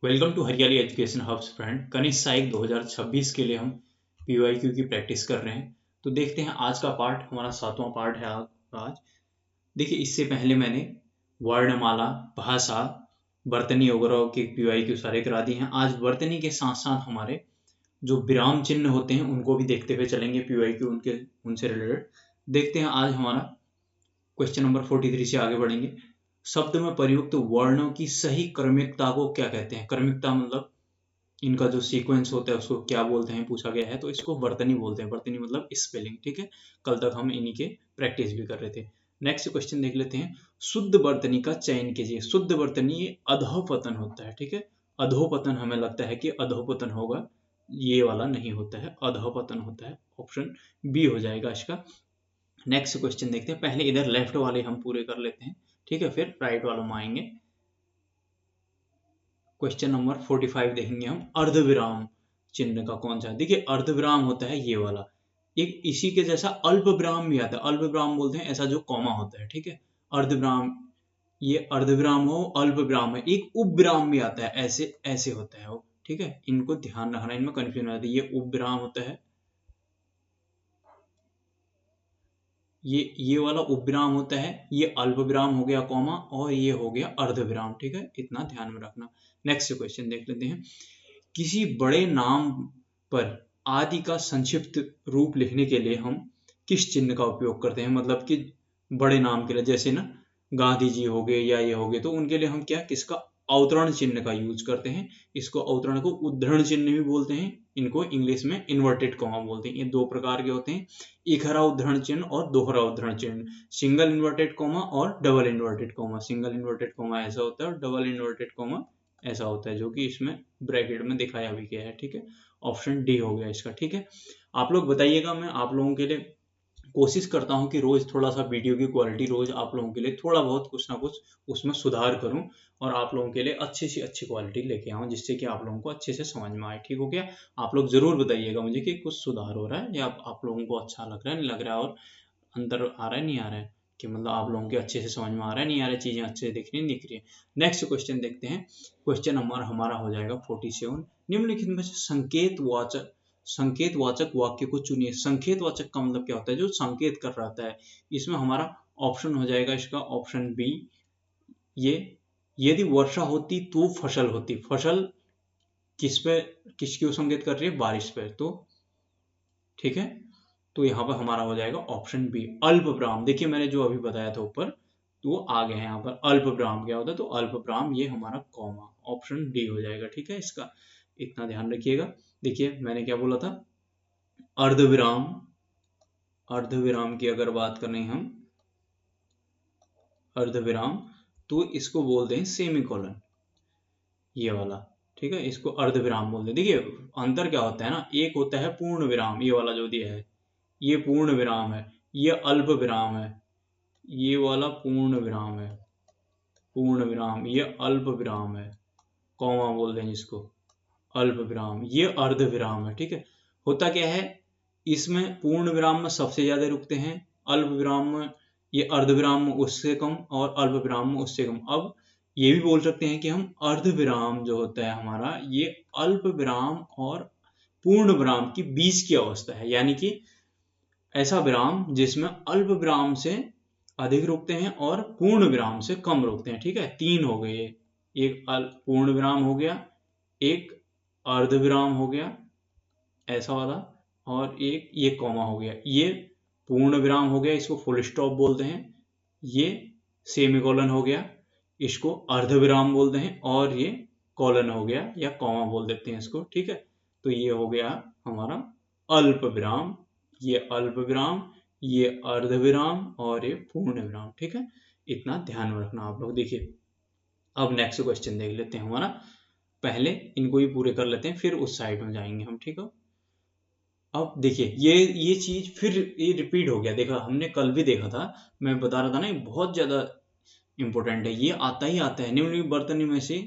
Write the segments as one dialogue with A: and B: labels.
A: Welcome to हरियाली education hubs friend. कनिष्ठ सहायक 2026 के लिए हम पीवाईक्यू की प्रैक्टिस कर रहे हैं। तो देखते हैं आज का पार्ट, हमारा 7वां पार्ट है आज। देखिए, इससे पहले मैंने वर्णमाला, भाषा, वर्तनी वगैरह के पीवाईक्यू सारे करा दिए हैं। आज वर्तनी के साथ साथ हमारे जो विराम चिन्ह होते हैं उनको भी देखते हुए चलेंगे, पीवाईक्यू उनसे रिलेटेड। देखते हैं आज हमारा क्वेश्चन नंबर 43 से आगे बढ़ेंगे। शब्द में प्रयुक्त वर्णों की सही क्रमिकता को क्या कहते हैं? क्रमिकता मतलब इनका जो सीक्वेंस होता है उसको क्या बोलते हैं, पूछा गया है। तो इसको वर्तनी बोलते हैं। वर्तनी मतलब स्पेलिंग। ठीक है, कल तक हम इन्हीं के प्रैक्टिस भी कर रहे थे। नेक्स्ट क्वेश्चन देख लेते हैं। शुद्ध वर्तनी का चयन कीजिए। शुद्ध वर्तनी ये अधोपतन होता है। ठीक है, अधोपतन हमें लगता है कि अधोपतन होगा, ये वाला नहीं होता है, अधोपतन होता है। ऑप्शन बी हो जाएगा इसका। नेक्स्ट क्वेश्चन देखते हैं। पहले इधर लेफ्ट वाले हम पूरे कर लेते हैं, ठीक है, फिर राइट वालों में आएंगे। क्वेश्चन नंबर 45 देखेंगे हम। अर्धविराम चिन्ह का कौन सा है? देखिए, अर्धविराम होता है ये वाला। एक इसी के जैसा अल्प विराम भी आता है। अल्प विराम बोलते हैं ऐसा जो कॉमा होता है। ठीक है, अर्धविराम, ये अर्धविराम हो, अल्प विराम है। एक उप विराम भी आता है, ऐसे ऐसे होता है वो। ठीक है, इनको ध्यान रखना, इनमें कंफ्यूजन आता है। ये उप विराम होता है, ये वाला उपविराम होता है, ये अल्प विराम हो गया कॉमा, और ये हो गया अर्धविराम। ठीक है, इतना ध्यान में रखना। नेक्स्ट क्वेश्चन देख लेते हैं। किसी बड़े नाम पर आदि का संक्षिप्त रूप लिखने के लिए हम किस चिन्ह का उपयोग करते हैं? मतलब कि बड़े नाम के लिए, जैसे ना गांधी जी हो गए या ये हो गए, तो उनके लिए हम क्या किसका अवतरण चिन्ह का यूज करते हैं? इसको अवतरण को उद्धरण चिन्ह भी बोलते हैं, इनको इंग्लिश में इन्वर्टेड कॉमा बोलते हैं। ये दो प्रकार के होते हैं, इकहरा उद्धरण चिन्ह और दोहरा उद्धरण चिन्ह। सिंगल इन्वर्टेड कॉमा और double inverted comma. Single inverted comma ऐसा होता है और डबल इन्वर्टेड कॉमा ऐसा होता है, जो कि इसमें ब्रैकेट में दिखाया भी गया है। ठीक है, ऑप्शन डी हो गया इसका। ठीक है, आप लोग बताइएगा। मैं आप लोगों के लिए कोशिश करता हूँ कि रोज थोड़ा सा वीडियो की क्वालिटी, रोज आप लोगों के लिए थोड़ा बहुत कुछ ना कुछ उसमें सुधार करूं, और आप लोगों के लिए अच्छी से अच्छी क्वालिटी लेके आऊं, जिससे कि आप लोगों को अच्छे से समझ में आए। ठीक हो गया? आप लोग जरूर बताइएगा मुझे कि कुछ सुधार हो रहा है, या आप लोगों को अच्छा लग रहा है, नहीं लग रहा है, और अंदर आ रहा है, नहीं आ रहा है, कि मतलब आप लोगों के अच्छे से समझ में आ रहा है, नहीं आ रहा है, चीजें अच्छे से दिख रही है। नेक्स्ट क्वेश्चन देखते हैं। क्वेश्चन नंबर हमारा हो जाएगा 47। निम्नलिखित में से संकेतवाचक वाक्य को चुनिए। संकेतवाचक का मतलब क्या होता है? जो संकेत कर रहा है। इसमें हमारा ऑप्शन हो जाएगा इसका ऑप्शन बी। ये यदि वर्षा होती तो फसल होती। फसल किस पे, किसकी ओर संकेत कर रही है? बारिश पे। तो ठीक है, तो यहाँ पर हमारा हो जाएगा ऑप्शन बी, अल्प विराम। देखिए, मैंने जो अभी बताया था ऊपर, तो वो आ गए हैं यहाँ पर। अल्प विराम क्या होता है? तो अल्प विराम ये हमारा कॉमा, ऑप्शन डी हो जाएगा। ठीक है, इसका इतना ध्यान रखिएगा। देखिए, मैंने क्या बोला था? अर्धविराम, अर्धविराम की अगर बात करें हम, अर्धविराम, तो इसको बोलते हैं सेमीकोलन, ये वाला। ठीक है, इसको अर्धविराम बोलते हैं। देखिए, अंतर क्या होता है ना, एक होता है पूर्ण विराम, ये वाला जो दिया है ये पूर्ण विराम है, ये अल्प विराम है, ये वाला पूर्ण विराम है, पूर्ण विराम, ये अल्प विराम है, कॉमा बोल दें जिसको, अल्प विराम, ये अर्ध विराम है। ठीक है, होता क्या है, इसमें पूर्ण विराम में सबसे ज्यादा रुकते हैं, अल्प विराम में, ये अर्ध विराम में उससे कम, और अल्प विराम में उससे कम। अब ये भी बोल सकते हैं कि हम अर्ध विराम जो होता है हमारा, ये अल्प विराम और पूर्ण विराम की बीच की अवस्था है, यानी कि ऐसा विराम जिसमें अल्प विराम से अधिक रुकते हैं और पूर्ण विराम से कम रुकते हैं। ठीक है, तीन हो गए, एक पूर्ण विराम हो गया, एक अर्ध विराम हो गया ऐसा वाला, और एक ये कॉमा हो गया। ये पूर्ण विराम हो गया, इसको फुल स्टॉप बोलते हैं। ये सेमीकोलन हो गया, इसको अर्ध विराम बोलते हैं। और ये कॉलन हो गया, या कॉमा बोल देते हैं इसको। ठीक है, तो ये हो गया हमारा अल्प विराम, ये अल्प विराम, ये अर्ध विराम, और ये पूर्ण विराम। ठीक है, इतना ध्यान में रखना आप लोग। देखिए, अब नेक्स्ट क्वेश्चन देख लेते हैं हमारा। पहले इनको ही पूरे कर लेते हैं, फिर उस साइड में जाएंगे हम। ठीक है, अब देखिए, ये चीज फिर ये रिपीट हो गया। देखा, हमने कल भी देखा था, मैं बता रहा था ना, ये बहुत ज्यादा इंपॉर्टेंट है, ये आता ही आता है। निम्नलिखित बर्तन में से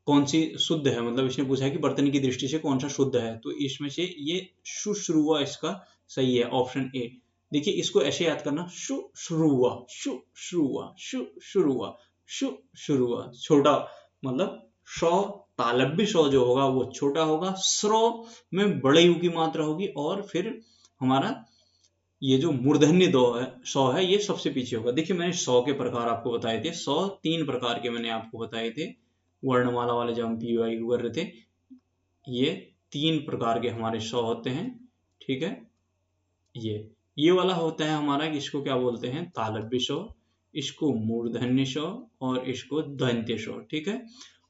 A: कौन सी शुद्ध है? मतलब इसने पूछा है कि बर्तन की दृष्टि से कौन सा शुद्ध है, तो इसमें से ये शुश्रुवा इसका सही है, ऑप्शन ए। देखिए, इसको ऐसे याद करना, शुश्रुवा, शुश्रुवा, शुश्रुवा, शुश्रुवा, छोटा मतलब शौ तालव्य शौ जो होगा वो छोटा होगा, स्रो में बड़े यू की मात्रा होगी, और फिर हमारा ये जो मूर्धन्य दो है सौ है ये सबसे पीछे होगा। देखिए मैंने 100 के प्रकार आपको बताए थे, 100 3 प्रकार के मैंने आपको बताए थे वर्णमाला वाले, जब हम पीवाई कर रहे थे। ये 3 प्रकार के हमारे 100 होते हैं, ठीक है। ये वाला होता है हमारा, इसको क्या बोलते हैं, तालव्य शौ, इसको मूर्धन्य शौ, और इसको दंत्य शौ, ठीक है।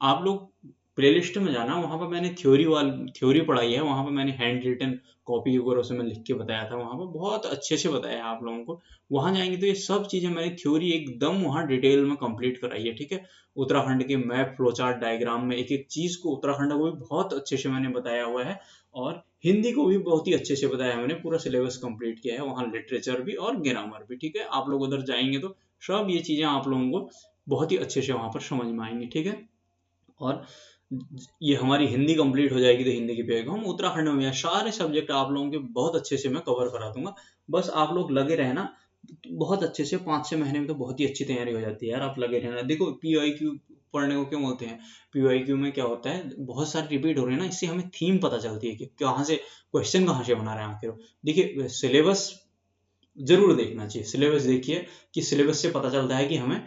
A: आप लोग प्लेलिस्ट में जाना, वहां पर मैंने थ्योरी पढ़ाई है, वहां पर मैंने हैंड रिटन कॉपी वगैरह से मैं लिख के बताया था, वहां पर बहुत अच्छे से बताया है आप लोगों को। वहां जाएंगे तो ये सब चीजें मैंने थ्योरी एकदम वहां डिटेल में कंप्लीट कराई है, ठीक है। उत्तराखंड के मैप, फ्लोचार्ट, डायग्राम में एक एक चीज को, उत्तराखंड को भी बहुत अच्छे से मैंने बताया हुआ है, और हिंदी को भी बहुत ही अच्छे से बताया है मैंने, पूरा सिलेबस कंप्लीट किया है वहाँ, लिटरेचर भी और ग्रामर भी, ठीक है। आप लोग उधर जाएंगे तो सब ये चीजें आप लोगों को बहुत ही अच्छे से वहां पर समझ में आएंगी, ठीक है। और ये हमारी हिंदी कंप्लीट हो जाएगी तो हिंदी की पेपर हम उत्तराखंड में सारे सब्जेक्ट आप लोगों के बहुत अच्छे से मैं कवर करा दूंगा। बस आप लोग लगे रहना, बहुत अच्छे से 5-6 महीने में तो बहुत ही अच्छी तैयारी हो जाती है यार, आप लगे रहना। देखो PYQ पढ़ने को क्यों बोलते हैं, PYQ में क्या होता है, बहुत सारे रिपीट हो रहे हैं ना, इससे हमें थीम पता चलती है कि कहाँ से क्वेश्चन कहाँ से बना रहे हैं आखिर। देखिए सिलेबस जरूर देखना चाहिए, सिलेबस देखिए कि सिलेबस से पता चलता है कि हमें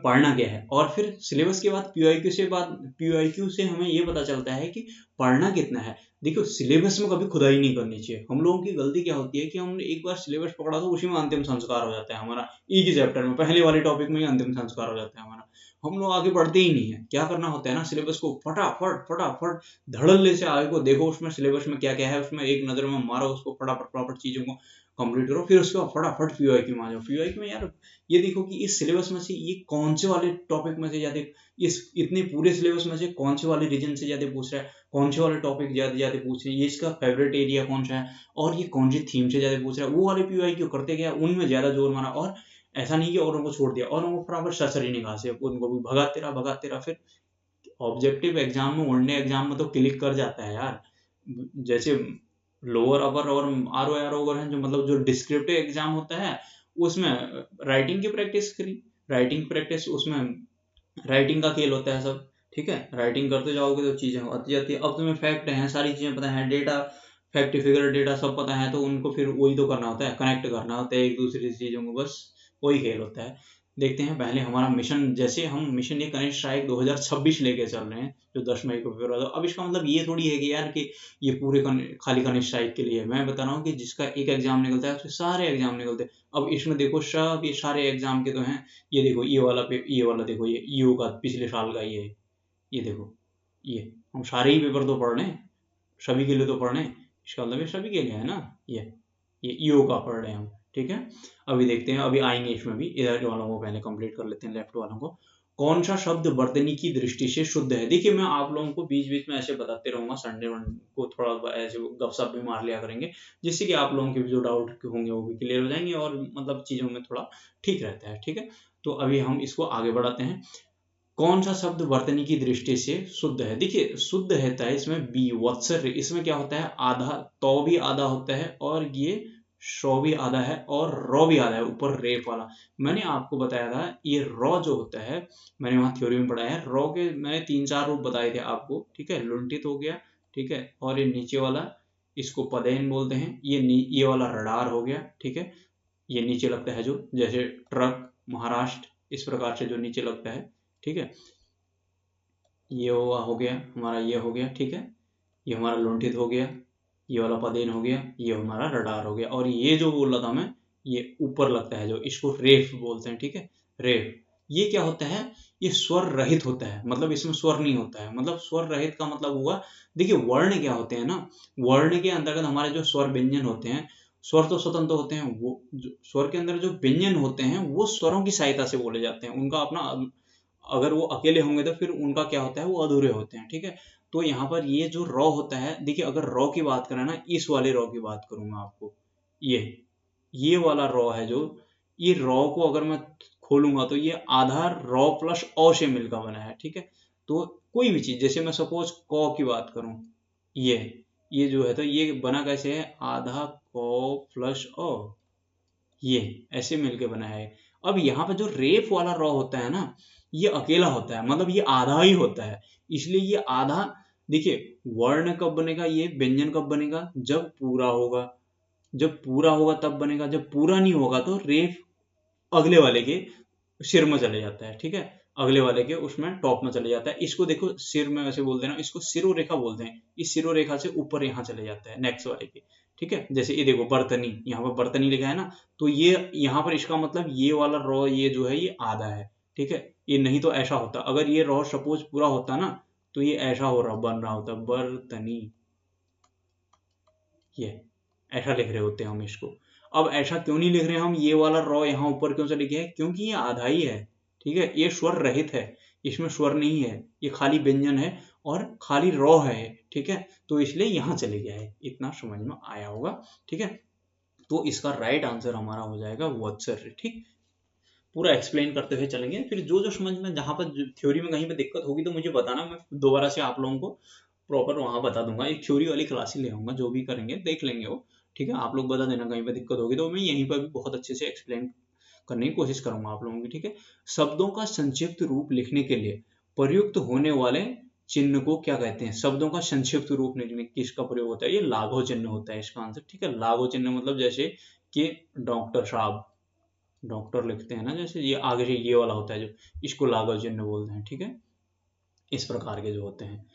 A: पढ़ना क्या है, और फिर सिलेबस के बाद PYQ से हमें ये पता चलता है कि पढ़ना कितना है। देखो सिलेबस में कभी खुदाई नहीं करनी चाहिए। हम लोगों की गलती क्या होती है कि हमने एक बार सिलेबस पकड़ा तो उसी में अंतिम संस्कार हो जाता है हमारा, एक ही चैप्टर में पहले वाले टॉपिक में ही अंतिम संस्कार हो जाता है हमारा। हम लोग आगे बढ़ते ही नहीं है। क्या करना होता है ना, सिलेबस को फटाफट फटाफट धड़ल्ले से आगे को देखो, उसमें सिलेबस में क्या क्या है उसमें एक नजर में मारो, उसको फटाफट फटाफट चीजों को कंप्लीट करो, फिर उसके बाद फटाफट PYQ में आ जाओ। PYQ में यार ये देखो कि इस सिलेबस में से ये कौन से वाले टॉपिक में से ज्यादा, इस इतने पूरे सिलेबस में से कौन से वाले रीजन से ज्यादा पूछ रहा है, कौन से वाले टॉपिक ज्यादा ज्यादा पूछ रहे हैं, ये इसका फेवरेट एरिया कौन सा है, और ये कौन सी थीम से ज्यादा पूछ रहा है, वो वाले PYQ करते गया, उनमें ज्यादा जोर मारा, और ऐसा नहीं कि औरों को छोड़ दिया, और उनको फटाफट सरसरी निगाह से उनको भी भगाते रहा। फिर ऑब्जेक्टिव एग्जाम में, वनडे एग्जाम में तो क्लिक कर जाता है यार। जैसे लोअर अपर और RO हैं, जो मतलब जो डिस्क्रिप्टिव एग्जाम होता है उसमें राइटिंग की प्रैक्टिस करी, राइटिंग प्रैक्टिस, उसमें राइटिंग का खेल होता है सब, ठीक है। राइटिंग करते जाओगे तो चीजें आती जाती है। अब तुम्हें फैक्ट है, सारी चीजें पता है, डेटा फैक्ट फिगर डेटा सब पता है, तो उनको फिर वही तो करना होता है, कनेक्ट करना होता है एक दूसरी चीजों को, बस वही खेल होता है। देखते हैं पहले हमारा मिशन, जैसे हम मिशन ये कनेक्ट स्ट्राइक 2026 लेके चल रहे हैं, जो 10 मई को पेपर होगा। अब इसका मतलब ये थोड़ी है कि यार कि ये पूरे खाली कनेक्ट स्ट्राइक के लिए है। मैं बता रहा हूँ कि जिसका एक एग्जाम निकलता है उसके सारे एग्जाम निकलते हैं। अब इसमें देखो सब ये सारे एग्जाम के तो हैं। ये देखो ये वाला देखो, ये ईओ का पिछले साल का ये देखो, ये हम सारे ही पेपर तो पढ़ रहे हैं, सभी के लिए तो पढ़ रहे हैं, इसका मतलब ये सभी के लिए है ना। ये ईओ का पढ़ रहे हैं हम, ठीक है। अभी देखते हैं, अभी आएंगे इसमें भी, इधर वालों को पहले कंप्लीट कर लेते हैं, लेफ्ट वालों को। कौन सा शब्द वर्तनी की दृष्टि से शुद्ध है। देखिए मैं आप लोगों को बीच बीच में ऐसे बताते रहूंगा, संडे को थोड़ा ऐसे गपशप भी मार लिया करेंगे, जिससे कि आप लोगों के भी जो डाउट होंगे वो भी क्लियर हो जाएंगे, और मतलब चीजों में थोड़ा ठीक रहता है, ठीक है। तो अभी हम इसको आगे बढ़ाते हैं। कौन सा शब्द वर्तनी की दृष्टि से शुद्ध है। देखिए शुद्ध रहता है इसमें बी, वत्सर्य, इसमें क्या होता है, आधा, तो भी आधा होता है, और ये शो भी आधा है, और रो भी आधा है, ऊपर रेप वाला। मैंने आपको बताया था ये रो जो होता है, मैंने वहां थ्योरी में पढ़ाया है, रो के मैंने 3-4 रूप बताए थे आपको, ठीक है। लुंठित हो गया, ठीक है, और ये नीचे वाला इसको पदेन बोलते हैं, ये वाला रडार हो गया, ठीक है। ये नीचे लगता है जो, जैसे ट्रक, महाराष्ट्र, इस प्रकार से जो नीचे लगता है, ठीक है। ये हो गया हमारा, ये हो गया, ठीक है। ये हमारा लुंठित हो गया, ये वाला पदेन हो गया, ये हमारा रडार हो गया, और ये जो बोल रहा था मैं, ये ऊपर लगता है जो, इसको रेफ बोलते हैं, ठीक है। रेफ, ये क्या होता है, ये स्वर रहित होता है, मतलब इसमें स्वर नहीं होता है। मतलब स्वर रहित का मतलब हुआ, देखिए वर्ण क्या होते हैं ना, वर्ण के अंतर्गत हमारे जो स्वर व्यंजन होते हैं, स्वर तो स्वतंत्र होते हैं, वो स्वर के अंदर जो व्यंजन होते हैं वो स्वरों की सहायता से बोले जाते हैं, उनका अपना, अगर वो अकेले होंगे तो फिर उनका क्या होता है, वो अधूरे होते हैं, ठीक है। तो यहाँ पर ये जो रॉ होता है, देखिए अगर रॉ की बात करें ना, इस वाले रॉ की बात करूंगा आपको, ये वाला रॉ है जो, ये रॉ को अगर मैं खोलूंगा तो ये आधा रॉ प्लस ओ से मिलकर बना है, ठीक है। तो कोई भी चीज, जैसे मैं सपोज क की बात करूं, ये जो है, तो ये बना कैसे है, आधा क प्लस ओ, ये ऐसे मिलके बना है। अब यहाँ पे जो रेफ वाला रॉ होता है ना, ये अकेला होता है, मतलब ये आधा ही होता है, इसलिए ये आधा। देखिए वर्ण कब बनेगा, ये व्यंजन कब बनेगा, जब पूरा होगा, जब पूरा होगा तब बनेगा, जब पूरा नहीं होगा तो रेफ अगले वाले के सिर में चले जाता है, ठीक है, अगले वाले के उसमें टॉप में चले जाता है। इसको देखो सिर में वैसे बोलते हैं ना, इसको सिरो रेखा बोलते हैं, इस सिरो रेखा से ऊपर यहाँ चले जाता है नेक्स्ट वाले के, ठीक है। जैसे ये देखो बर्तनी, यहाँ पर बर्तनी लिखा है ना, तो ये यहाँ पर इसका मतलब ये वाला रॉ ये जो है ये आधा है, ठीक है। ये नहीं तो ऐसा होता, अगर ये रॉ सपोज पूरा होता ना तो ये ऐसा हो रहा बन रहा होता बर्तनी, ये ऐसा लिख रहे होते हैं हम इसको। अब ऐसा क्यों नहीं लिख रहे हम, ये वाला रॉ यहाँ ऊपर क्यों से लिखे है, क्योंकि ये आधा ही है, ठीक है, ये स्वर रहित है, इसमें स्वर नहीं है, ये खाली व्यंजन है और खाली रॉ है, ठीक है, तो इसलिए यहाँ चले गया है। इतना समझ में आया होगा, ठीक है। तो इसका राइट आंसर हमारा हो जाएगा वत्सर्य, ठीक। पूरा एक्सप्लेन करते हुए चलेंगे, फिर जो जो समझ में जहाँ पर थ्योरी में कहीं पे दिक्कत होगी तो मुझे बताना, मैं दोबारा से आप लोगों को प्रॉपर वहां बता दूंगा। एक थ्योरी वाली क्लास ही ले आऊंगा, जो भी करेंगे देख लेंगे वो, ठीक है। आप लोग बता देना कहीं पे दिक्कत होगी, तो मैं यहीं पर भी बहुत अच्छे से एक्सप्लेन करने की कोशिश करूंगा आप लोगों की, ठीक है। शब्दों का संक्षिप्त रूप लिखने के लिए प्रयुक्त होने वाले चिन्ह को क्या कहते हैं, शब्दों का संक्षिप्त रूप लिखने किसका प्रयोग होता है, ये लाघव चिन्ह होता है इसका आंसर, ठीक है। लाघव चिन्ह मतलब जैसे कि डॉक्टर साहब, डॉक्टर लिखते हैं ना, जैसे ये आगे से ये वाला होता है जो, इसको लाघव चिन्ह बोलते हैं, ठीक है। इस प्रकार के जो होते हैं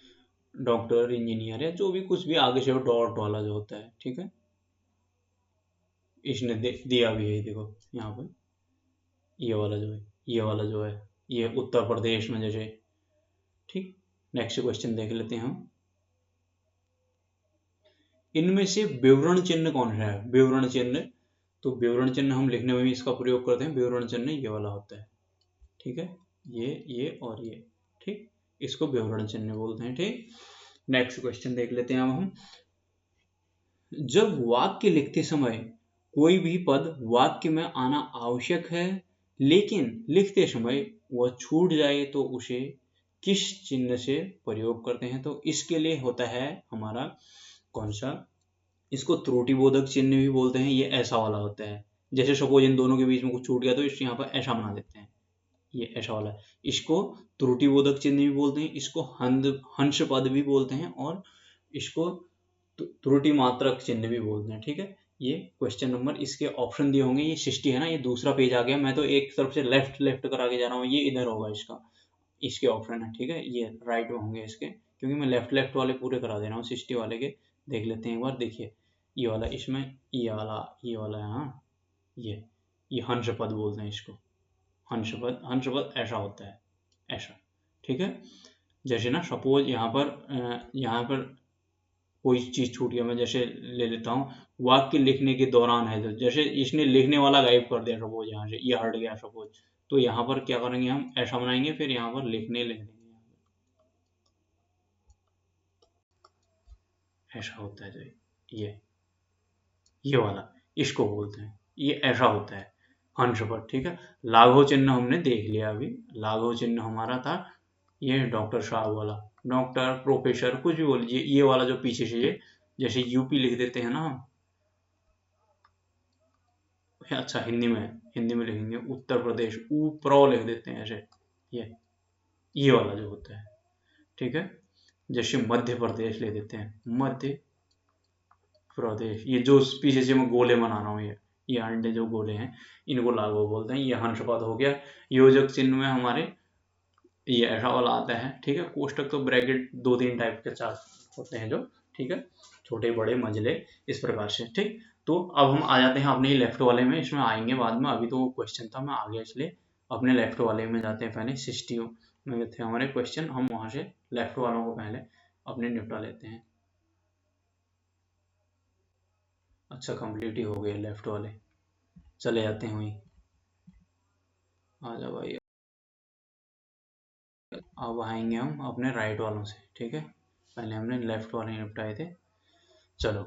A: डॉक्टर इंजीनियर या जो भी कुछ भी आगे से वो डॉट वाला जो होता है, ठीक है। इसने दिया भी है, देखो यहाँ पर ये वाला जो है, ये वाला जो है ये उत्तर प्रदेश में जैसे, ठीक। नेक्स्ट क्वेश्चन देख लेते हैं हम, इनमें से विवरण चिन्ह कौन सा है, विवरण चिन्ह, तो विवरण चिन्ह हम लिखने में भी इसका प्रयोग करते हैं, विवरण चिन्ह ये वाला होता है, ठीक है, ये और ये, ठीक, इसको विवरण चिन्ह बोलते हैं, ठीक। नेक्स्ट क्वेश्चन देख लेते हैं अब हम, जब वाक्य लिखते समय कोई भी पद वाक्य में आना आवश्यक है लेकिन लिखते समय वह छूट जाए तो उसे किस चिन्ह से प्रयोग करते हैं, तो इसके लिए होता है हमारा कौन सा, इसको त्रुटिबोधक चिन्ह भी बोलते हैं, ये ऐसा वाला होता है, जैसे सपोज इन दोनों के बीच में कुछ छूट गया तो इस यहाँ पर ऐसा बना देते हैं, ये ऐसा वाला है, इसको त्रुटिबोधक चिन्ह भी बोलते हैं, इसको हंस पद भी बोलते हैं और इसको त्रुटि मात्रक चिन्ह भी बोलते हैं, ठीक है। ये क्वेश्चन नंबर इसके ऑप्शन दिए होंगे, ये 60 है ना, ये दूसरा पेज आ गया, मैं तो एक तरफ से लेफ्ट लेफ्ट करा के जा रहा हूँ, ये इधर होगा इसका, इसके ऑप्शन है, ठीक है, ये राइट में होंगे इसके, क्योंकि मैं लेफ्ट लेफ्ट वाले पूरे करा दे रहा हूँ 60 वाले के। देख लेते हैं एक बार, देखिए ये वाला इसमें, ये वाला है, हाँ ये हंस पद बोलते हैं इसको, हंस पद ऐसा होता है, ऐसा, ठीक है। जैसे ना सपोज यहाँ पर कोई चीज छूट गया, मैं जैसे ले लेता हूँ, वाक्य लिखने के दौरान है, तो जैसे इसने लिखने वाला गायब कर दिया सपोज, यहाँ से ये हट गया सपोज, तो यहाँ पर क्या करेंगे हम, ऐसा बनाएंगे, फिर यहाँ पर लिखने लिख देंगे, ऐसा होता है जो ये वाला, इसको बोलते हैं, ये ऐसा होता है हंस पर, ठीक है। लाघव चिन्ह हमने देख लिया अभी, लाघव चिन्ह हमारा था ये डॉक्टर साहब वाला, डॉक्टर प्रोफेसर कुछ भी बोलिए, ये वाला जो पीछे से ये जैसे यूपी लिख देते हैं ना हम, अच्छा हिंदी में लिखेंगे उत्तर प्रदेश, ऊ प्रो लिख देते हैं ऐसे, ये वाला जो होता है, ठीक है। जैसे मध्य प्रदेश ले देते हैं, मध्य प्रदेश, ये जो पीछे से मैं गोले बना रहा हूँ, ये अंडे जो गोले हैं इनको लागू बोलते हैं, ये हंसपद हो गया। योजक चिन्ह में हमारे ये ऐसा वाला आता है, ठीक है। कोष्टक तो ब्रैकेट दो तीन टाइप के चार होते हैं जो, ठीक है, छोटे बड़े मंझले इस प्रकार से, ठीक। तो अब हम आ जाते हैं अपने ही लेफ्ट वाले में, इसमें आएंगे बाद में, अभी तो क्वेश्चन था मैं आ गया, इसलिए अपने लेफ्ट वाले में जाते हैं पहले, 60 में थे हमारे क्वेश्चन, हम वहां से लेफ्ट वालों को पहले अपने निपटा लेते हैं। अच्छा कंप्लीट ही हो गए लेफ्ट वाले, चले जाते हैं वहीं, आ जाओ भाई। अब आएंगे हम अपने राइट वालों से, ठीक है, पहले हमने लेफ्ट वाले निपटाए थे। चलो,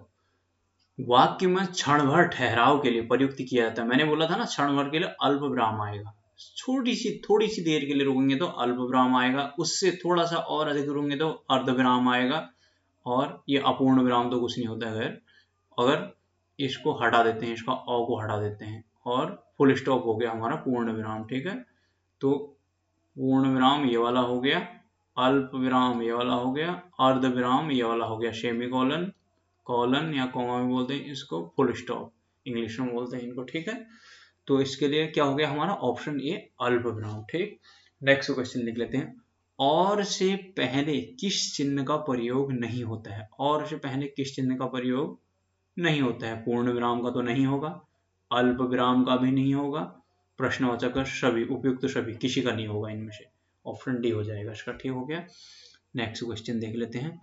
A: वाक्य में क्षण भर ठहराव के लिए प्रयुक्त किया जाता है, मैंने बोला था ना क्षण भर के लिए अल्प विराम आएगा, थोड़ी सी देर के लिए रुकेंगे तो अल्प विराम आएगा, उससे थोड़ा सा और अधिक रुकेंगे तो अर्ध विराम आएगा, और ये अपूर्ण विराम तो कुछ नहीं होता है। अगर इसको हटा देते हैं, इसका अ को हटा देते हैं और फुल स्टॉप हो गया हमारा पूर्ण विराम, ठीक है। तो पूर्ण विराम ये वाला हो गया, अल्प विराम ये वाला हो गया, अर्ध विराम ये वाला हो गया, सेमी कॉलन, कॉलन या कॉमा भी बोलते हैं इसको, फुल स्टॉप इंग्लिश में बोलते हैं इनको, ठीक है। तो इसके लिए क्या हो गया हमारा ऑप्शन ए अल्प विराम, ठीक। नेक्स्ट क्वेश्चन लिख लेते हैं, और से पहले किस चिन्ह का प्रयोग नहीं होता है, और से पहले किस चिन्ह का प्रयोग नहीं होता है, पूर्ण विराम का तो नहीं होगा, अल्प विराम का भी नहीं होगा, प्रश्नवाचक का सभी, उपयुक्त सभी, किसी का नहीं होगा इनमें से, ऑप्शन डी हो जाएगा इसका, ठीक हो गया। नेक्स्ट क्वेश्चन देख लेते हैं,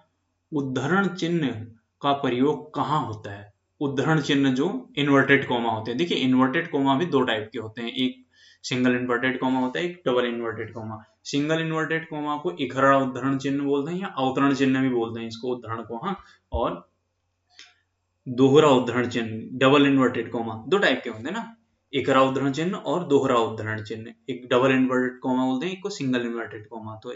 A: उद्धरण चिन्ह का प्रयोग कहाँ होता है, उद्धरण चिन्ह जो इन्वर्टेड कॉमा होते हैं, देखिए इन्वर्टेड कॉमा भी दो टाइप के होते हैं, एक सिंगल इन्वर्टेड कॉमा होता है, एक double inverted comma. Single inverted comma को इकहरा उद्धरण चिन्ह बोलते हैं या अवतरण चिन्ह भी बोलते हैं इसको, उद्धरण को, हाँ। और दोहरा उद्धरण चिन्ह डबल इन्वर्टेड कॉमा दो टाइप के होते हैं ना, इकहरा उद्धरण चिन्ह और दोहरा उद्धरण चिन्ह, एक डबल इन्वर्टेड कॉमा बोलते हैं, एक को सिंगल इन्वर्टेड कॉमा। तो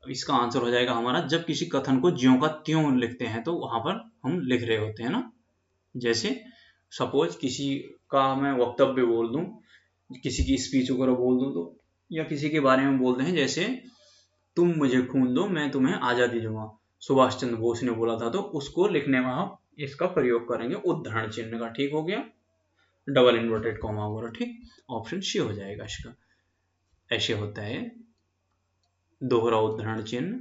A: इसका आंसर हो जाएगा हमारा, जब किसी कथन को ज्यों का त्यों लिखते हैं तो वहां पर हम लिख रहे होते हैं ना, जैसे सपोज किसी का मैं वक्तव्य बोल दूं, किसी की स्पीच वगैरह बोल दूं तो, या किसी के बारे में बोलते हैं, जैसे तुम मुझे खून दो मैं तुम्हें आजादी दूंगा, सुभाष चंद्र बोस ने बोला था, तो उसको लिखने में हम इसका प्रयोग करेंगे उद्धरण चिन्ह का, ठीक हो गया, डबल इन्वर्टेड कॉमा वगैरह, ठीक। ऑप्शन सी हो जाएगा इसका। ऐसे होता है दोहरा उद्धरण चिन्ह,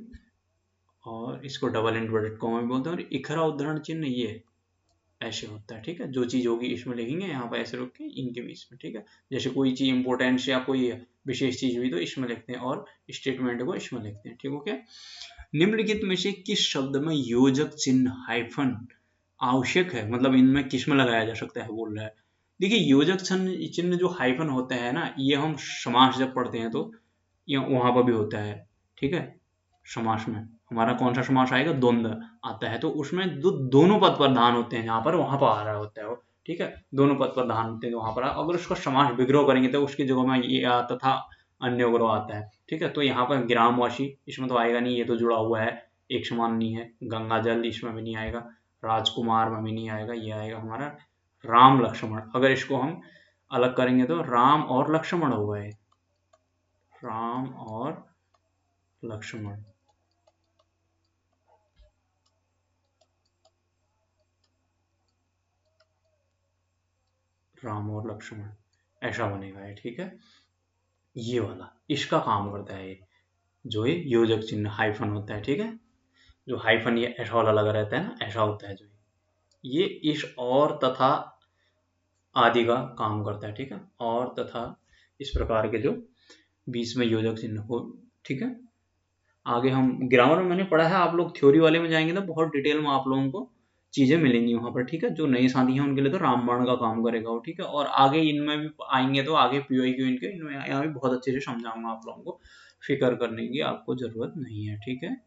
A: और इसको डबल इन्वर्टेड कॉमा भी बोलते हैं, और इकहरा उद्धरण चिन्ह ये ऐसे होता है, ठीक है। जो चीज होगी इसमें लिखेंगे, यहाँ पर ऐसे रख के इनके बीच में, ठीक है। जैसे कोई चीज इंपोर्टेंस या कोई विशेष चीज हुई तो इसमें लिखते हैं, और स्टेटमेंट को इसमें लिखते हैं, ठीक हो गया। निम्नलिखित में से किस शब्द में योजक चिन्ह हाइफन आवश्यक है, मतलब इनमें किस में लगाया जा सकता है बोल रहा है। देखिए योजक चिन्ह जो हाइफन होता है ना, ये हम समास जब पढ़ते हैं तो वहां पर भी होता है, ठीक है। समास में हमारा कौन सा समास आएगा, द्वंद्व आता है, तो उसमें जो दोनों पद प्रधान होते हैं, जहाँ पर वहां पर आ रहा होता है वो, ठीक है, दोनों पद प्रधान होते हैं वहां पर, अगर उसका समास विग्रह करेंगे तो उसकी जगह में ये तथा अन्य वगैरह आता है, ठीक है। तो यहाँ पर ग्रामवासी इसमें तो आएगा नहीं, ये तो जुड़ा हुआ है, एक समान नहीं है, गंगा जल इसमें भी नहीं आएगा, राजकुमार में भी नहीं आएगा, ये आएगा हमारा राम लक्ष्मण। अगर इसको हम अलग करेंगे तो राम और लक्ष्मण होगा, ये राम और लक्ष्मण, राम और लक्ष्मण ऐसा बनेगा ये, ठीक है। ये वाला इसका काम करता है, ये जो ये योजक चिन्ह हाइफन होता है, ठीक है। जो हाइफन ये ऐसा वाला लगा रहता है ना, ऐसा होता है जो ये इस और तथा आदि का काम करता है, ठीक है। और तथा इस प्रकार के जो बीच में योजक चिन्ह हो, ठीक है। आगे हम ग्रामर में मैंने पढ़ा है, आप लोग थ्योरी वाले में जाएंगे तो बहुत डिटेल में आप लोगों को चीजें मिलेंगी वहां पर, ठीक है। जो नई साथी हैं उनके लिए तो रामबाण का काम करेगा वो, ठीक है। और आगे इनमें भी आएंगे तो आगे पीओक्यू इनके इनमें यहाँ भी बहुत अच्छे से समझाऊंगा आप लोगों को, फिक्र करने की आपको जरूरत नहीं है, ठीक है।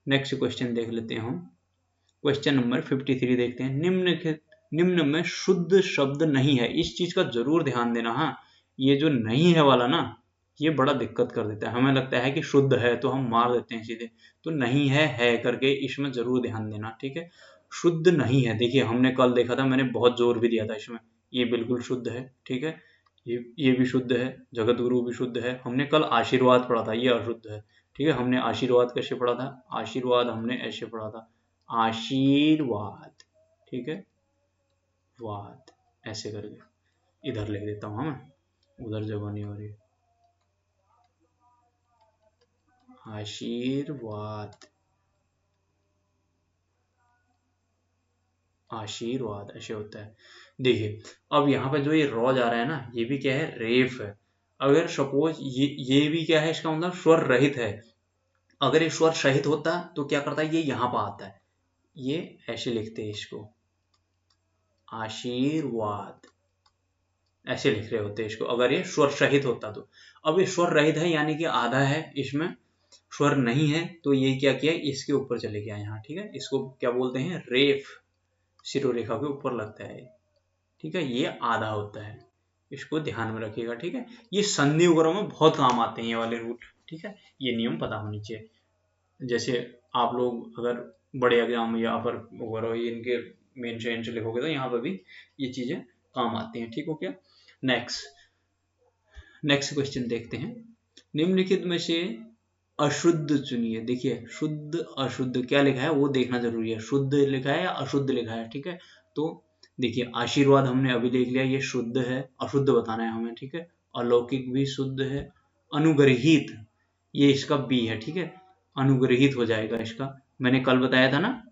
A: नेक्स्ट क्वेश्चन देख लेते हैं हम, क्वेश्चन नंबर 53 देखते हैं, निम्न में शुद्ध शब्द नहीं है, इस चीज का जरूर ध्यान देना, हाँ। ये जो नहीं है वाला ना, ये बड़ा दिक्कत कर देता है, हमें लगता है कि शुद्ध है तो हम मार देते हैं सीधे, तो नहीं है करके इसमें जरूर ध्यान देना, ठीक है। शुद्ध नहीं है, देखिए हमने कल देखा था, मैंने बहुत जोर भी दिया था इसमें, ये बिल्कुल शुद्ध है, ठीक है। ये भी शुद्ध है, जगत गुरु भी शुद्ध है, हमने कल आशीर्वाद पढ़ा था, ये अशुद्ध है, ठीक है। हमने आशीर्वाद कैसे पढ़ा था, आशीर्वाद हमने ऐसे पढ़ा था, आशीर्वाद, ठीक है, वाद ऐसे करके, इधर लिख देता हूँ मैं, उधर जगह नहीं हो रही, आशीर्वाद, आशीर्वाद ऐसे होता है। देखिए अब यहाँ पे जो ये रॉ जा रहा है ना, ये भी क्या है, रेफ है। अगर सपोज ये भी क्या है, इसका मतलब स्वर रहित है, अगर ये स्वर सहित होता तो क्या करता है, ये यहाँ पर आता है, ये ऐसे लिखते हैं इसको, आशीर्वाद ऐसे लिख रहे होते हैं इसको, अगर ये स्वर सहित होता तो। अब ये स्वर रहित है यानी कि आधा है, इसमें स्वर नहीं है, तो ये क्या किया, इसके ऊपर चले गया यहाँ, ठीक है। इसको क्या बोलते हैं, रेफ, शिरोरेखा के ऊपर लगता है, ठीक है, ये आधा होता है, इसको ध्यान में रखिएगा, ठीक है। ये संधि वगैरह में बहुत काम आते हैं ये वाले रूल, ठीक है, ये नियम पता होनी चाहिए। जैसे आप लोग अगर बड़े एग्जाम या पर वगैरह इनके मेन से लिखोगे तो यहाँ पर भी ये चीजें काम आती हैं, ठीक हो क्या। नेक्स्ट क्वेश्चन देखते हैं, निम्नलिखित में से अशुद्ध चुनिए। देखिए शुद्ध अशुद्ध क्या लिखा है वो देखना जरूरी है, शुद्ध लिखा है या अशुद्ध लिखा है, ठीक है। तो देखिए आशीर्वाद हमने अभी देख लिया, ये शुद्ध है, अशुद्ध बताना है हमें, ठीक है। अलौकिक भी शुद्ध है। अनुग्रहित ये इसका बी है, ठीक है, अनुग्रहित हो जाएगा इसका। मैंने कल बताया था ना,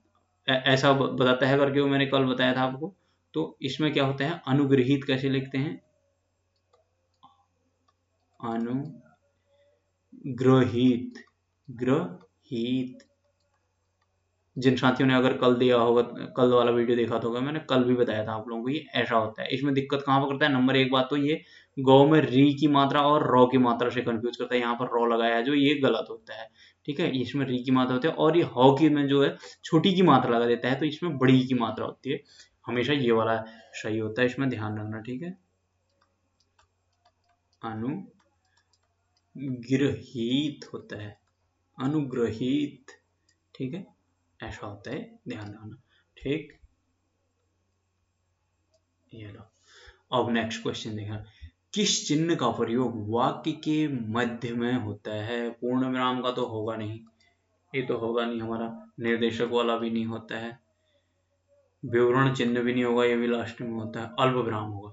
A: ऐसा बताता है करके वो मैंने कल बताया था आपको। तो इसमें क्या होता है, अनुग्रहित कैसे लिखते हैं, अनुग्रहित, ग्रहित। जिन साथियों ने अगर कल दिया होगा, कल वाला वीडियो देखा तो होगा, मैंने कल भी बताया था आप लोगों को, ये ऐसा होता है। इसमें दिक्कत कहाँ पर करता है, नंबर एक बात तो ये गौ में री की मात्रा और रॉ की मात्रा से कंफ्यूज करता है, यहाँ पर रॉ लगाया है जो, ये गलत होता है, ठीक है। इसमें री की मात्रा होती है और ये हॉ की में जो है छोटी की मात्रा लगा देता है, तो इसमें बड़ी की मात्रा होती है। हमेशा ये वाला सही होता है, इसमें ध्यान रखना, ठीक है। अनुग्रहित होता है, अनुग्रहित, ठीक है, ऐसा होता है, ध्यान रखना, ठीक। ये लो, अब नेक्स्ट क्वेश्चन देखना, किस चिन्ह का प्रयोग वाक्य के मध्य में होता है। पूर्ण विराम का तो होगा नहीं, ये तो होगा नहीं हमारा, निर्देशक वाला भी नहीं होता है, विवरण चिन्ह भी नहीं होगा, ये भी लास्ट में होता है, अल्प विराम होगा।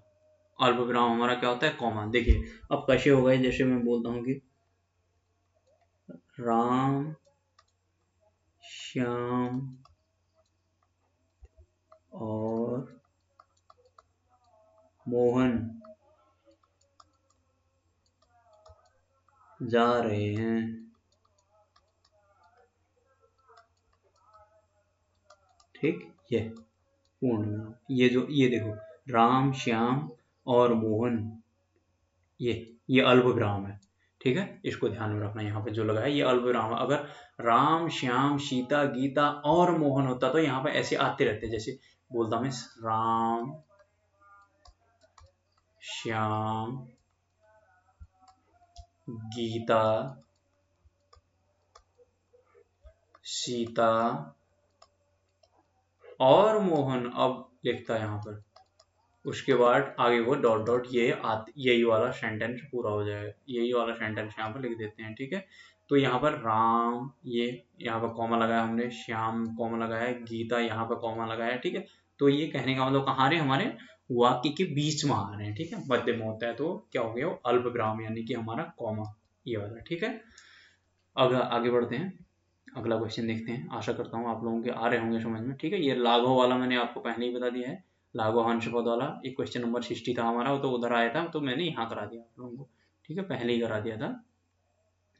A: अल्प विराम हमारा क्या होता है, कॉमा। देखिए अब कैसे होगा, जैसे मैं बोलता हूँ कि राम श्याम और मोहन जा रहे हैं, ठीक। ये पूर्ण विराम, ये जो, ये देखो राम श्याम और मोहन, ये अल्प विराम है, ठीक है। इसको ध्यान में रखना, यहाँ पे जो लगा है ये अल्प विराम है। अगर राम श्याम सीता गीता और मोहन होता तो यहाँ पे ऐसे आते रहते, जैसे बोलता मैं राम श्याम गीता सीता और मोहन, अब लिखता है यहाँ पर, उसके बाद आगे वो डॉट डॉट, यही वाला सेंटेंस पूरा हो जाएगा, यही वाला सेंटेंस यहाँ पर लिख देते हैं, ठीक है। तो यहाँ पर राम, ये यहाँ पर कॉमा लगाया हमने, श्याम कॉमा लगाया है, गीता यहाँ पर कॉमा लगाया है, ठीक है। तो ये कहने का मतलब कहाँ रहे, हमारे वाक्य के बीच में आ रहे हैं, ठीक है, मध्य में होता है, तो क्या हो गया वो अल्प विराम, यानी कि हमारा कॉमा, ये वाला, ठीक है। अब आगे बढ़ते हैं, अगला क्वेश्चन देखते हैं। आशा करता हूँ आप लोगों के आ रहे होंगे समझ में, ठीक है। ये लाघव वाला मैंने आपको पहले ही बता दिया है, लाघव हंस पद वाला, एक क्वेश्चन नंबर 60 था हमारा, वो तो उधर आया था, तो मैंने यहाँ करा दिया आप लोगों को, ठीक है, पहले ही करा दिया था।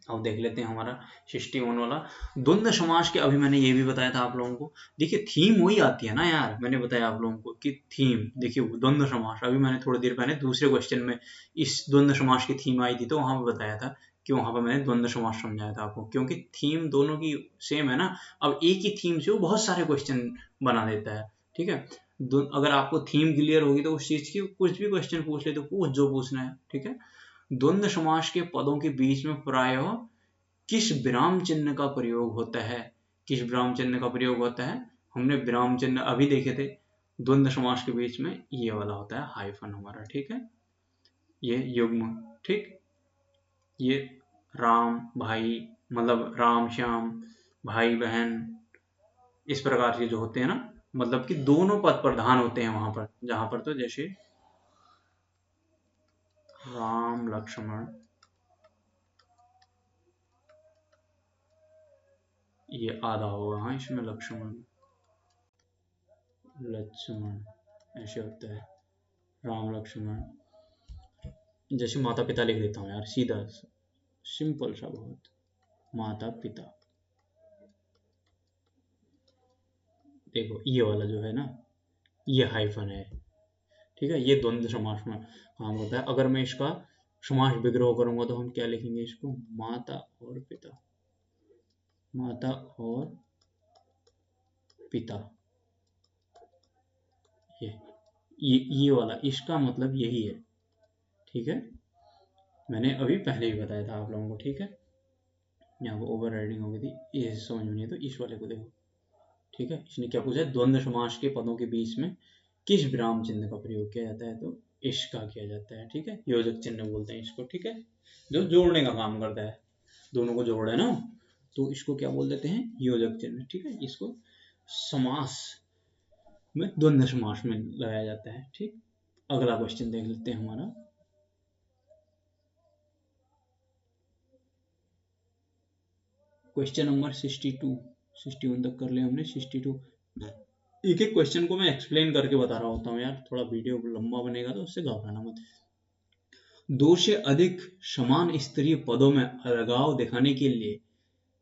A: अब देख लेते हैं हमारा 61 वाला, द्वंद्व समास के, अभी मैंने ये भी बताया था आप लोगों को। देखिए थीम वही आती है ना यार, मैंने बताया आप लोगों को कि थीम, देखिए द्वंद्व समास, अभी मैंने थोड़ी देर पहले दूसरे क्वेश्चन में इस द्वंद्व समास की थीम आई थी, तो वहां पर बताया था कि वहां पर मैंने द्वंद्व समास समझाया था आपको, क्योंकि थीम दोनों की सेम है ना। अब एक ही थीम से वो बहुत सारे क्वेश्चन बना देता है, ठीक है। अगर आपको थीम क्लियर होगी तो उस चीज की कुछ भी क्वेश्चन पूछ ले, तो पूछ जो पूछना है, ठीक है। द्वंद्व समास के पदों के बीच में प्रायः किस विराम चिन्ह का प्रयोग होता है, किस विराम चिन्ह का प्रयोग होता है, हमने विराम चिन्ह अभी देखे थे, द्वंद्व समास के बीच में ये वाला होता है हाइफन हमारा, ठीक है, ये युग्म, ठीक। ये राम भाई, मतलब राम श्याम, भाई बहन, इस प्रकार के जो होते हैं ना, मतलब कि दोनों पद प्रधान होते हैं वहां पर, जहां पर तो जैसे राम लक्ष्मण, ये आधा होगा, हाँ इसमें लक्ष्मण लक्ष्मण ऐसे होता है, राम लक्ष्मण, जैसे माता पिता लिख देता हूँ यार, सीधा सिंपल सा बहुत, माता पिता। देखो ये वाला जो है ना, ये हाइफन है, ठीक है, ये द्वंद्व समास में काम होता है। अगर मैं इसका समास विग्रह करूंगा तो हम क्या लिखेंगे इसको, माता और पिता, माता और पिता, ये ये वाला, इसका मतलब यही है, ठीक है। मैंने अभी पहले ही बताया था आप लोगों को, ठीक है। यहाँ पर ओवर राइडिंग हो गई थी, ये समझ में नहीं है तो इस वाले को देखो, ठीक है। इसने क्या पूछा, द्वंद्व समास के पदों के बीच में किस विराम चिन्ह का प्रयोग किया जाता है, तो इसका किया जाता है, ठीक है, योजक चिन्ह बोलते हैं इसको, ठीक है, जो जोड़ने का काम करता है, दोनों को जोड़े ना, तो इसको क्या बोल देते हैं, योजक चिन्ह, ठीक है। इसको समास में द्वंद्व समास में लगाया जाता है, ठीक। अगला क्वेश्चन देख लेते हैं हमारा, क्वेश्चन नंबर 62, 61 तक कर लिया हमने, 62। एक एक क्वेश्चन को मैं एक्सप्लेन करके बता रहा होता हूँ यार, थोड़ा वीडियो लंबा बनेगा तो उससे घबराना मत। दो से अधिक समान स्तरीय पदों में अलगाव दिखाने के लिए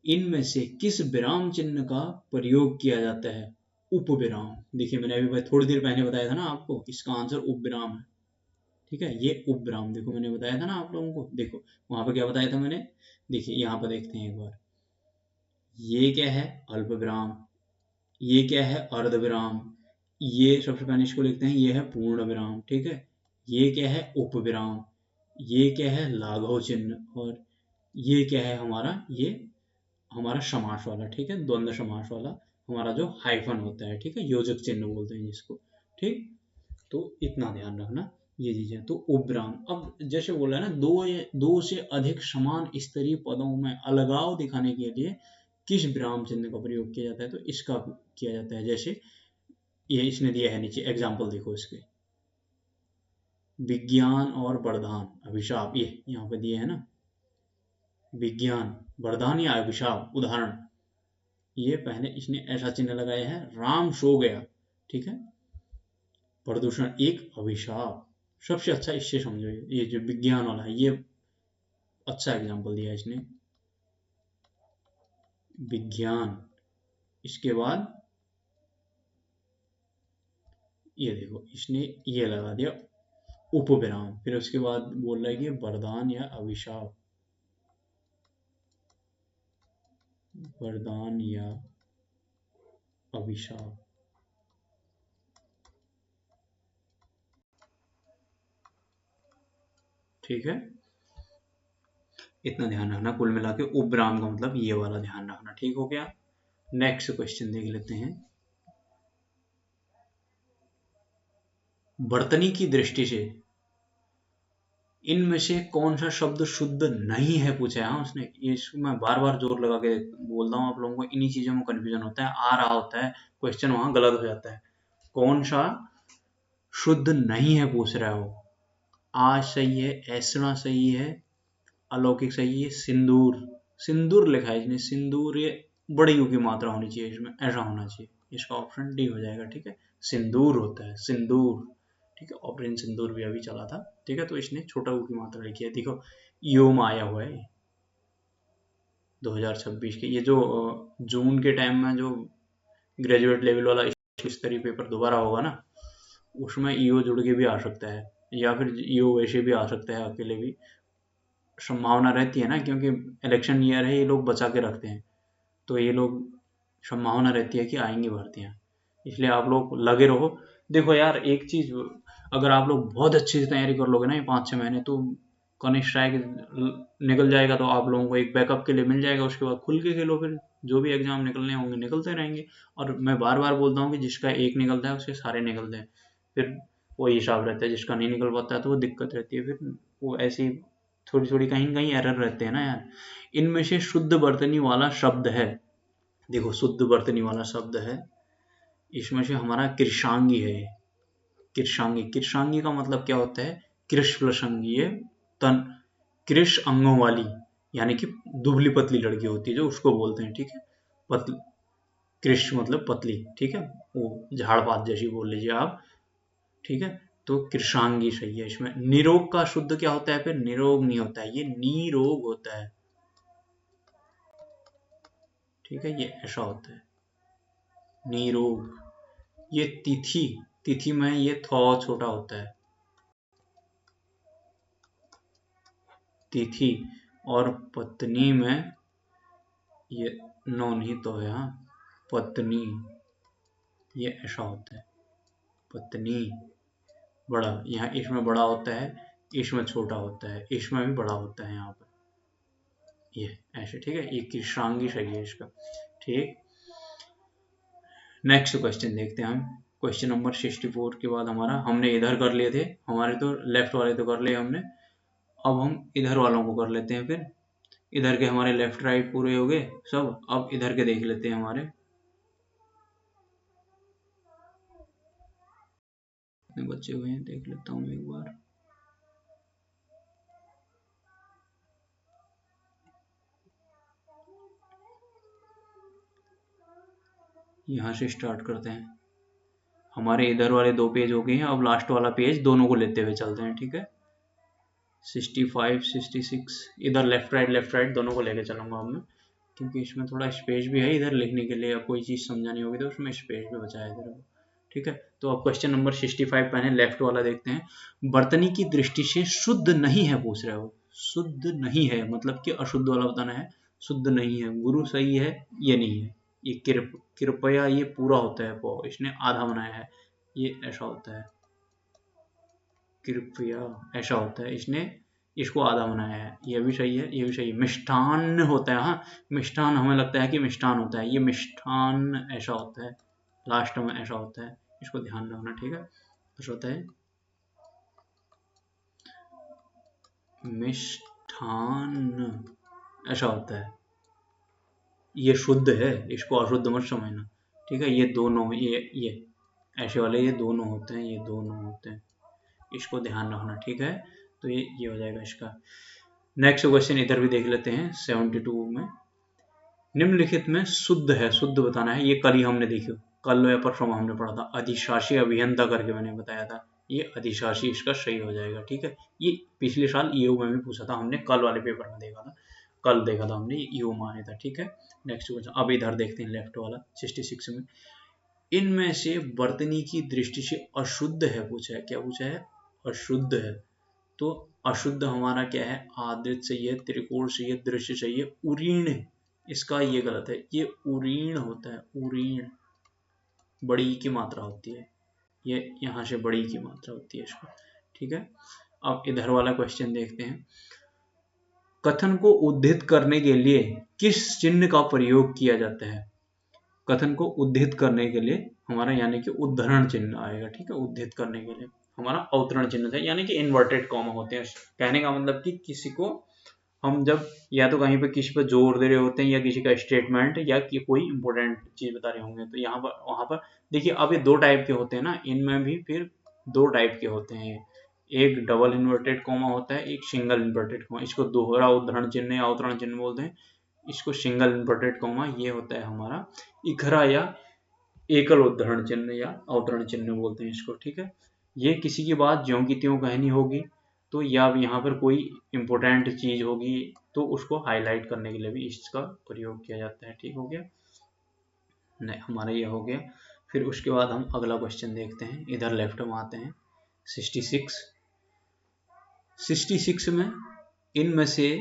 A: इनमें से किस विराम चिन्ह का प्रयोग किया जाता है, उपविराम। देखिए मैंने अभी थोड़ी देर पहले बताया था ना आपको, इसका आंसर उपविराम है, ठीक है, ये उपविराम, देखो मैंने बताया था ना आप लोगों को, देखो वहां पर क्या बताया था मैंने, देखिए यहाँ पर देखते हैं एक बार, ये क्या है, अल्प विराम, ये क्या है, अर्ध विराम, ये सबसे पहले इसको लिखते हैं, ये है पूर्ण विराम, ठीक है, ये क्या है, उपविराम, ये क्या है, लाघव चिन्ह, और ये क्या है हमारा, ये हमारा समास वाला, ठीक है, द्वंद्व समास वाला हमारा जो हाइफन होता है, ठीक है, योजक चिन्ह बोलते हैं जिसको, ठीक। तो इतना ध्यान रखना ये चीजें। तो उपविराम, अब जैसे बोला है ना, दो से अधिक समान स्तरीय पदों में अलगाव दिखाने के लिए किस विराम चिन्ह का प्रयोग किया जाता है, तो इसका किया जाता है, जैसे ये इसने दिया है नीचे एग्जाम्पल, देखो इसके, विज्ञान और वरदान, अभिशाप, ये यहाँ पे दिए है ना, विज्ञान, वरदान या अभिशाप, उदाहरण, ये पहले इसने ऐसा चिन्ह लगाया है, राम सो गया, ठीक है, प्रदूषण एक अभिशाप, सबसे अच्छा इससे समझो, ये जो विज्ञान वाला है, ये अच्छा एग्जाम्पल दिया है इसने, विज्ञान, इसके बाद ये देखो इसने ये लगा दिया उपविराम, फिर उसके बाद बोल रहा है कि वरदान या अभिशाप, वरदान या अभिशाप, ठीक है, इतना ध्यान रखना, कुल मिला के उपविराम का मतलब ये वाला ध्यान रखना, ठीक हो गया। नेक्स्ट क्वेश्चन देख लेते हैं, वर्तनी की दृष्टि से इनमें से कौन सा शब्द शुद्ध नहीं है, पूछा है, हाँ उसने, इसको मैं बार बार जोर लगा के बोल रहा हूँ, आप लोगों को इन्हीं चीजों में कंफ्यूजन होता है, आ रहा होता है क्वेश्चन, वहां गलत हो जाता है। कौन सा शुद्ध नहीं है पूछ रहा हो, आज सही है, ऐसना सही है, अलौकिक सही है, सिंदूर, सिंदूर लिखा है इसने, सिंदूर, ये बड़ी यू की मात्रा होनी चाहिए इसमें, ऐसा होना चाहिए, इसका ऑप्शन डी हो जाएगा, ठीक है, सिंदूर होता है, सिंदूर, ठीक है, ऑपरेशन सिंदूर भी अभी चला था, ठीक है, तो इसने छोटा यू की मात्रा लिखी है, देखो योम आया हुआ है 2026 के, ये जो जून के टाइम में जो ग्रेजुएट लेवल वाला स्तरीय पेपर दोबारा होगा ना, उसमें ईओ जुड़ के भी आ सकता है, या फिर ईओ वैसे भी आ सकता है, अकेले भी संभावना रहती है ना, क्योंकि इलेक्शन ईयर है, ये लोग बचा के रखते हैं, तो ये लोग संभावना रहती है कि आएंगी भर्तियां, इसलिए आप लोग लगे रहो। देखो यार एक चीज, अगर आप लोग बहुत अच्छे से तैयारी कर लोगे ना ये 5-6 महीने, तो कनिष्ठ स्ट्राइक निकल जाएगा, तो आप लोगों को एक बैकअप के लिए मिल जाएगा, उसके बाद खुल के खेलो, फिर जो भी एग्जाम निकलने होंगे निकलते रहेंगे। और मैं बार बार बोलता हूँ कि जिसका एक निकलता है उसके सारे निकलते हैं, फिर वही हिसाब रहता है, जिसका नहीं निकल पाता है तो वो दिक्कत रहती है, फिर वो ऐसी थोड़ी थोड़ी कहीं न कहीं एरर रहते हैं ना यार। इनमें से शुद्ध वर्तनी वाला शब्द है, देखो शुद्ध वर्तनी वाला शब्द है, इसमें से हमारा कृशांगी है, कृशांगी, कृशांगी का मतलब क्या होता है, कृष प्लस अंगी है, तन, कृष अंगों वाली, यानी कि दुबली पतली लड़की होती है जो, उसको बोलते हैं, ठीक है, पतली, कृष मतलब पतली, ठीक है, वो झाड़ पात जैसी बोल लीजिए आप, ठीक है, तो कृशांगी सही है। इसमें निरोग का शुद्ध क्या होता है, फिर निरोग नहीं होता है, ये नीरोग होता है, ठीक है, ये ऐसा होता है नीरोग। ये तिथि, तिथि में ये थौ छोटा होता है, तिथि, और पत्नी में ये नो नहीं तो है, हाँ, पत्नी, ये ऐसा होता है, पत्नी, बड़ा, यहाँ इसमें बड़ा होता है, इसमें छोटा होता है, इसमें भी बड़ा होता है, यहाँ पर ये ऐसे, ठीक है, ये कृष्णांगी सही है इसका, ठीक। नेक्स्ट क्वेश्चन देखते हैं हम, क्वेश्चन नंबर 64 के बाद हमारा हमने इधर कर लिए थे, हमारे तो लेफ्ट वाले तो कर लिए हमने, अब हम इधर वालों को कर लेते हैं। फिर इधर के हमारे लेफ्ट राइट पूरे हो गए सब, अब इधर के देख लेते हैं हमारे बच्चे हुए हैं, देख लेता हूँ एक बार। यहाँ से स्टार्ट करते हैं। हमारे इधर वाले 2 पेज हो गए हैं, अब लास्ट वाला पेज दोनों को लेते हुए चलते हैं, ठीक है। 65 66 इधर लेफ्ट राइट दोनों को लेके चलूंगा अब मैं, क्योंकि इसमें थोड़ा स्पेस भी है इधर लिखने के लिए, अब कोई चीज़ समझानी होगी तो उसमें स्पेस भी बचा है इधर, ठीक है। तो अब क्वेश्चन नंबर 65 पहले लेफ्ट वाला देखते हैं। बर्तनी की दृष्टि से शुद्ध नहीं है पूछ रहे हो, शुद्ध नहीं है मतलब कि अशुद्ध वाला बताना है, शुद्ध नहीं है। गुरु सही है, ये नहीं है। ये कृपया ये पूरा होता है, इसने आधा बनाया है, ये ऐसा होता है। कृपया ऐसा होता है, इसने इसको आधा बनाया है, ये भी सही है, ये भी सही है। मिष्ठान होता है, हाँ मिष्ठान, हमें लगता है कि मिष्ठान होता है, ये मिष्ठान ऐसा होता है, लास्ट में ऐसा होता है, इसको ध्यान रखना, ठीक है। ऐसा होता है मिष्ठान, ऐसा होता है। ये शुद्ध है, इसको अशुद्ध मत समझना, ठीक है। ये दोनों ये ऐसे वाले ये दोनों होते हैं, ये दोनों होते हैं, इसको ध्यान रखना, ठीक है। तो ये हो जाएगा इसका। नेक्स्ट क्वेश्चन इधर भी देख लेते हैं 72 में। निम्नलिखित में शुद्ध है, शुद्ध बताना है, ये कल ही हमने देखी, कल या परसों में हमने पढ़ा था, अधिशासी अभियंता करके मैंने बताया था, ये अधिशासी इसका सही हो जाएगा, ठीक है। ये पिछले साल ईओ में भी पूछा था हमने, कल वाले पेपर में देखा था, कल देखा था हमने, ईओ में आया था, ठीक है। नेक्स्ट क्वेश्चन अब इधर देखते हैं लेफ्ट वाला 66 में। इनमें से बर्तनी की दृष्टि से अशुद्ध है पूछा है, क्या पूछा है, अशुद्ध है। तो अशुद्ध हमारा क्या है, आदृत चाहिए, त्रिकोण चाहिए, दृश्य चाहिए, उरीण, इसका ये गलत है, ये उरीण होता है, उरीण बड़ी की मात्रा होती है, ये यहाँ से बड़ी की मात्रा होती है इसको, ठीक है। अब इधर वाला क्वेश्चन देखते हैं। कथन को उद्धृत करने के लिए किस चिन्ह का प्रयोग किया जाता है। कथन को उद्धृत करने के लिए हमारा यानी कि उद्धरण चिन्ह आएगा, ठीक है। उद्धृत करने के लिए हमारा अवतरण चिन्ह था, यानी कि इन्वर्टेड कॉमा होते हैं। कहने का मतलब कि किसी को हम जब या तो कहीं पे किसी पर जोर दे रहे होते हैं, या किसी का स्टेटमेंट या कि कोई इंपॉर्टेंट चीज बता रहे होंगे, तो यहाँ पर वहां पर देखिए, अब ये 2 टाइप के होते हैं ना, इनमें भी फिर 2 टाइप के होते हैं। एक डबल इन्वर्टेड कॉमा होता है, एक सिंगल इन्वर्टेड कॉमा, इसको दोहरा उद्धरण चिन्ह या अवतरण चिन्ह बोलते हैं। इसको सिंगल इन्वर्टेड कॉमा ये होता है हमारा इखरा या एकल उद्धरण चिन्ह या अवतरण चिन्ह बोलते हैं इसको, ठीक है। ये किसी की बात ज्यों की त्यों कहनी होगी तो, या यहाँ पर कोई इंपॉर्टेंट चीज होगी तो उसको हाईलाइट करने के लिए भी इसका प्रयोग किया जाता है, ठीक हो गया। नहीं, हमारा ये हो गया। फिर उसके बाद हम अगला क्वेश्चन देखते हैं, इधर लेफ्ट में आते हैं 66 में इनमें से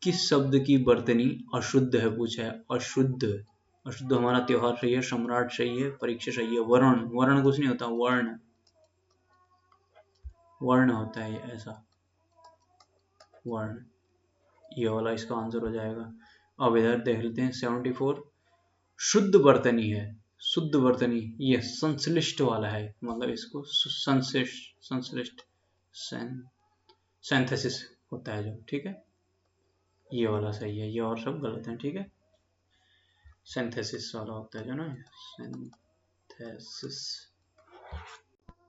A: किस शब्द की बर्तनी अशुद्ध है पूछा है। अशुद्ध, अशुद्ध हमारा त्योहार सही है, सम्राट सही है, परीक्षा सही है, वर्ण, वर्ण कुछ नहीं होता, वर्ण, वर्ण होता है ये ऐसा, वर्ण, ये वाला इसका आंसर हो जाएगा। अब इधर देख लेते हैं 74। शुद्ध बर्तनी है, शुद्ध बर्तनी ये संश्लिष्ट वाला है, मतलब इसको संश्लिष्ट सिंथेसिस होता है जो, ठीक है। ये वाला सही है, ये और सब गलत है, ठीक है। सिंथेसिस वाला होता है जो ना, सिंथेसिस,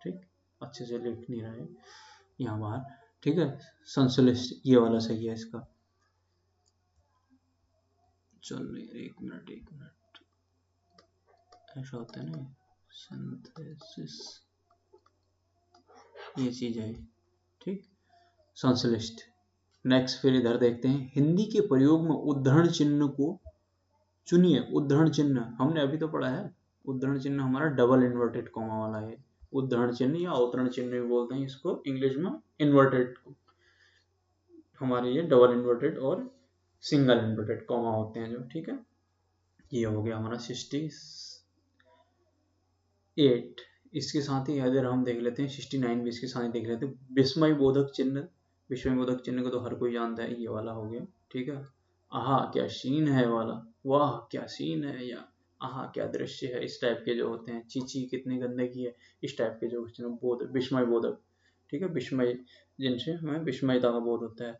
A: ठीक, अच्छे से लिख नहीं रहा है यहाँ बाहर, ठीक है। संश्लिष्ट ये वाला सही है इसका। चल एक मिनट ऐसा होता है ना, सिंथेसिस ये चीज है, ठीक, संश्लिष्ट। नेक्स्ट फिर इधर देखते हैं, हिंदी के प्रयोग में उद्धरण चिन्ह को चुनिए। उद्धरण चिन्ह हमने अभी तो पढ़ा है, उद्धरण चिन्ह हमारा डबल इन्वर्टेड कॉमा वाला है। उद्धरण चिन्ह या अवतरण चिन्ह भी बोलते हैं इसको इंग्लिश में, इन्वर्टेड हमारे ये डबल इन्वर्टेड और सिंगल इन्वर्टेड कॉमा होते हैं जो, ठीक है। ये हो गया हमारा 68। इसके साथ ही अगर हम देख लेते हैं 69 भी इसके साथ ही देख लेते हैं। विस्मय बोधक चिन्ह, विस्मय बोधक चिन्ह को तो हर कोई जानता है, ये वाला हो गया, ठीक है। आहा क्या सीन है वाला, वाह क्या सीन है, या आहा क्या दृश्य है, इस टाइप के जो होते हैं, चीची कितनी गंदगी है, इस टाइप के जो क्वेश्चन बोध विस्मय बोधक, ठीक है, विस्मय, जिनसे हमें विस्मयता का बोध होता है।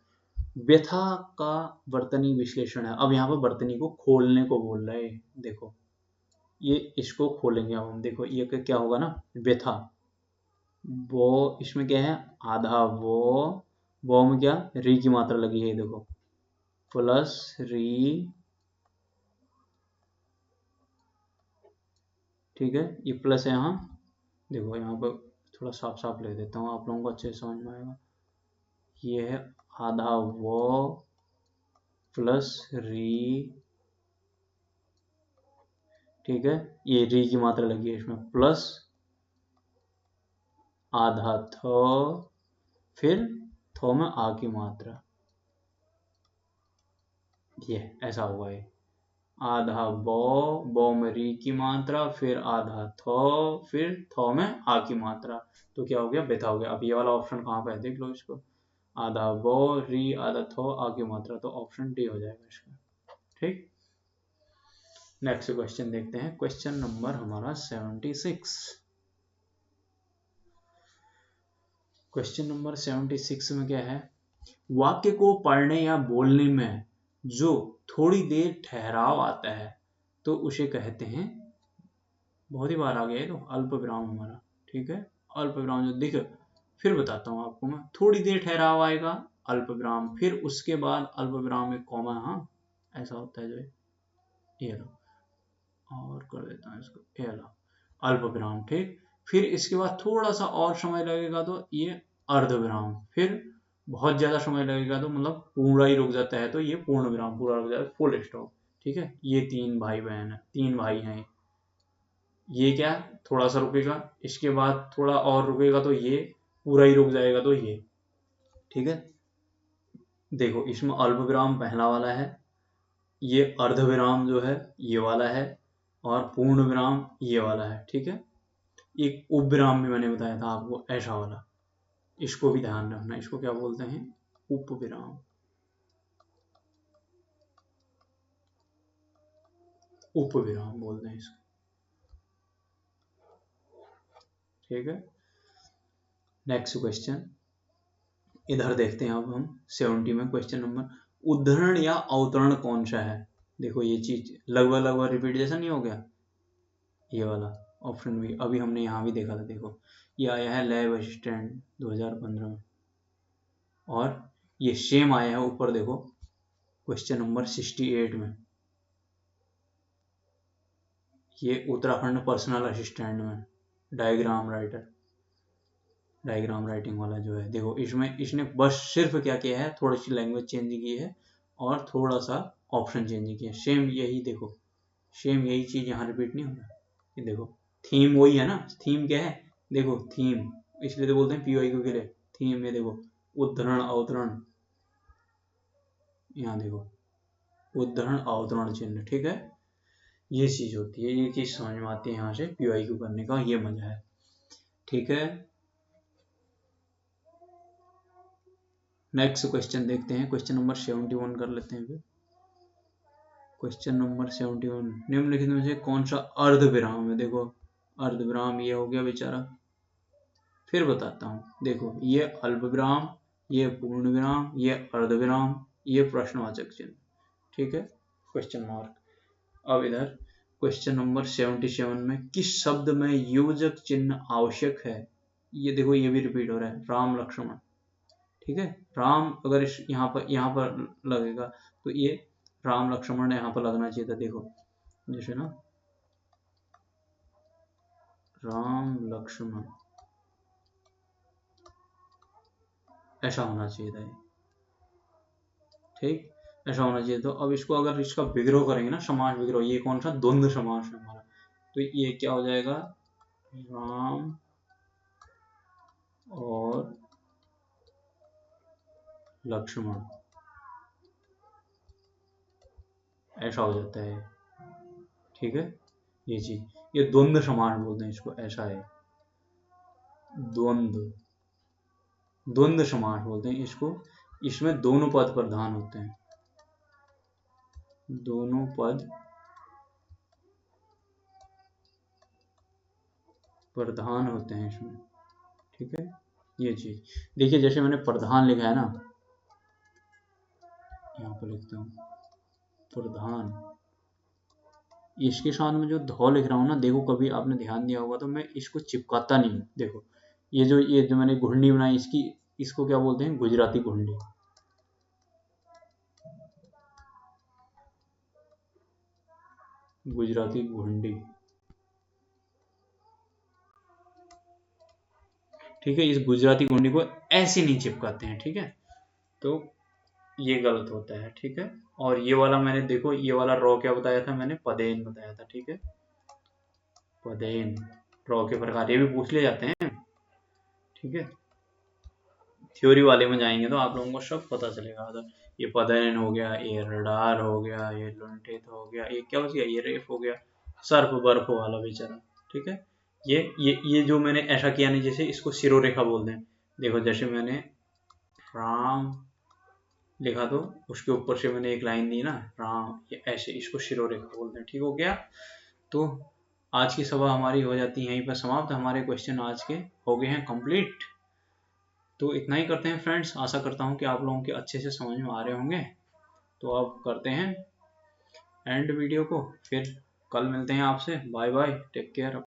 A: व्यथा का वर्तनी विश्लेषण है। अब यहाँ पर वर्तनी को खोलने को बोल रहे हैं, देखो ये इसको खोलेंगे अब हम, देखो ये क्या होगा ना, व्यथा, वो इसमें क्या है, आधा वो में क्या री की मात्रा लगी है, देखो प्लस री, ठीक है, ये प्लस है यहाँ, देखो यहाँ पर थोड़ा साफ साफ लिख देता हूँ, आप लोगों को अच्छे से समझ में आएगा। ये है आधा वो प्लस री, ठीक है, ये री की मात्रा लगी है इसमें, प्लस आधा थ, फिर थो में आ की मात्रा, ये ऐसा हुआ है, आधा बो में री की मात्रा, फिर आधा थो, फिर थो में आ की मात्रा, तो क्या हो गया, बेथा हो गया। अब ये वाला ऑप्शन कहाँ पे है देख लो इसको, आधा बो री आधा थो आ की मात्रा, तो ऑप्शन डी हो जाएगा इसका, ठीक। नेक्स्ट क्वेश्चन देखते हैं, क्वेश्चन नंबर हमारा 76। क्वेश्चन नंबर 76 में क्या है, वाक्य को पढ़ने या बोलने में जो थोड़ी देर ठहराव आता है तो उसे कहते हैं, बहुत ही बार आ गया है तो अल्प विराम हमारा, ठीक है, अल्प विराम जो दिख, फिर बताता हूँ आपको मैं, थोड़ी देर ठहराव आएगा, अल्प विराम, फिर उसके बाद अल्प विराम में कॉमा, हाँ ऐसा होता है जो ये लो, और कर देता हूँ इसको, ये लो अल्प विराम, ठीक, फिर इसके बाद थोड़ा सा और समय लगेगा तो ये अर्ध विराम, फिर बहुत ज्यादा समय लगेगा तो मतलब पूरा ही रुक जाता है तो ये पूर्ण विराम, पूरा रुक जाता है, फुल स्टॉप, ठीक है। ये तीन भाई बहन है, तीन भाई हैं, ये क्या थोड़ा सा रुकेगा, इसके बाद थोड़ा और रुकेगा तो ये पूरा ही रुक जाएगा तो ये, ठीक है। देखो इसमें अल्प विराम पहला वाला है, ये अर्ध विराम जो है ये वाला है, और पूर्ण विराम ये वाला है, ठीक है। एक उप विराम भी मैंने बताया था आपको, ऐसा वाला, इसको भी ध्यान रखना, इसको क्या बोलते हैं, उप विराम, उप विराम बोलते हैं इसको, ठीक है। नेक्स्ट क्वेश्चन इधर देखते हैं, अब हम 70 में क्वेश्चन नंबर, उद्धरण या अवतरण कौन सा है, देखो ये चीज लगभग लगभग रिपीट जैसा नहीं हो गया, ये वाला ऑप्शन भी अभी हमने यहाँ भी देखा था, देखो ये आया है लैब असिस्टेंट 2015 में, और ये सेम आया है ऊपर देखो क्वेश्चन नंबर 68 में, ये उत्तराखंड पर्सनल असिस्टेंट में डायग्राम राइटर, डायग्राम राइटिंग वाला जो है, देखो इसमें इसने बस सिर्फ क्या किया है, थोड़ी सी लैंग्वेज चेंज की है और थोड़ा सा ऑप्शन चेंज किया है, सेम यही देखो, सेम यही चीज यहाँ रिपीट नहीं होगा, ये देखो थीम वही है ना, थीम क्या है, देखो थीम, इसलिए तो बोलते हैं पीओआईक्यू के लिए थीम, ये देखो उद्धरण अवतरण, यहाँ देखो उद्धरण अवतरण चिन्ह, ठीक है, ये चीज होती है, ये चीज समझ में आती है यहाँ से पीओआईक्यू करने का, ये मजा है, ठीक है। नेक्स्ट क्वेश्चन देखते हैं, क्वेश्चन नंबर 71 कर लेते हैं फिर। क्वेश्चन नंबर 71, निम्नलिखित में से कौन सा अर्ध विराम है, देखो अर्ध विराम ये हो गया बेचारा, फिर बताता हूँ, देखो ये अल्प विराम, ये पूर्ण विराम, ये अर्ध विराम, ये प्रश्नवाचक चिन्ह, ठीक है, क्वेश्चन मार्क। अब इधर क्वेश्चन नंबर 77 में किस शब्द में योजक चिन्ह आवश्यक है, ये देखो ये भी रिपीट हो रहा है, राम लक्ष्मण, ठीक है, राम अगर इस यहाँ पर लगेगा तो ये राम लक्ष्मण यहाँ पर लगना चाहिए था, देखो जैसे ना राम लक्ष्मण ऐसा होना चाहिए था, ठीक, ऐसा होना चाहिए। तो अब इसको अगर इसका विग्रह करेंगे ना, समास विग्रह, ये कौन सा द्वंद्व समास है हमारा, तो ये क्या हो जाएगा, राम और लक्ष्मण, ऐसा हो जाता है, ठीक है, ये चीज, ये द्वंद्व समास बोलते हैं इसको, ऐसा है, द्वंद्व, द्वंद्व समास बोलते हैं इसको, इसमें दोनों पद प्रधान होते हैं, दोनों पद प्रधान होते हैं इसमें, ठीक है। ये चीज देखिए, जैसे मैंने प्रधान लिखा है ना, यहाँ पर लिखता हूँ प्रधान, इसके साथ में जो धौ लिख रहा हूँ ना, देखो कभी आपने ध्यान दिया होगा तो मैं इसको चिपकाता नहीं हूँ। देखो ये जो मैंने घुंडी बनाई, इसको क्या बोलते हैं, गुजराती घुंडी। गुजराती घुंडी, ठीक है। इस गुजराती घुंडी को ऐसे नहीं चिपकाते हैं, ठीक है। तो ये गलत होता है, ठीक है। और ये वाला मैंने, देखो ये वाला रॉ क्या बताया था मैंने, पदेन बताया था, ठीक है। पदेन, रॉ के प्रकार ये भी पूछ ले जाते हैं, ठीक है। थ्योरी वाले में जाएंगे तो आप लोगों को सब पता चलेगा। तो ये पदेन हो गया, ये रडार हो गया, ये लुंठित हो गया, ये क्या बच गया, ये रेफ हो गया, सर्प बर्फ वाला बेचारा, ठीक है। ये जो मैंने ऐसा किया नहीं, जैसे इसको सिरोरेखा बोलते हैं। देखो जैसे मैंने राम लिखा तो उसके ऊपर से मैंने एक लाइन दी ना, राम, ये ऐसे इसको शिरोरेखा बोलते हैं, ठीक हो गया। तो आज की सभा हमारी हो जाती है यहीं पर समाप्त। हमारे क्वेश्चन आज के हो गए हैं कंप्लीट। तो इतना ही करते हैं फ्रेंड्स, आशा करता हूँ कि आप लोगों के अच्छे से समझ में आ रहे होंगे। तो अब करते हैं एंड वीडियो को, फिर कल मिलते हैं आपसे। Bye bye, take care.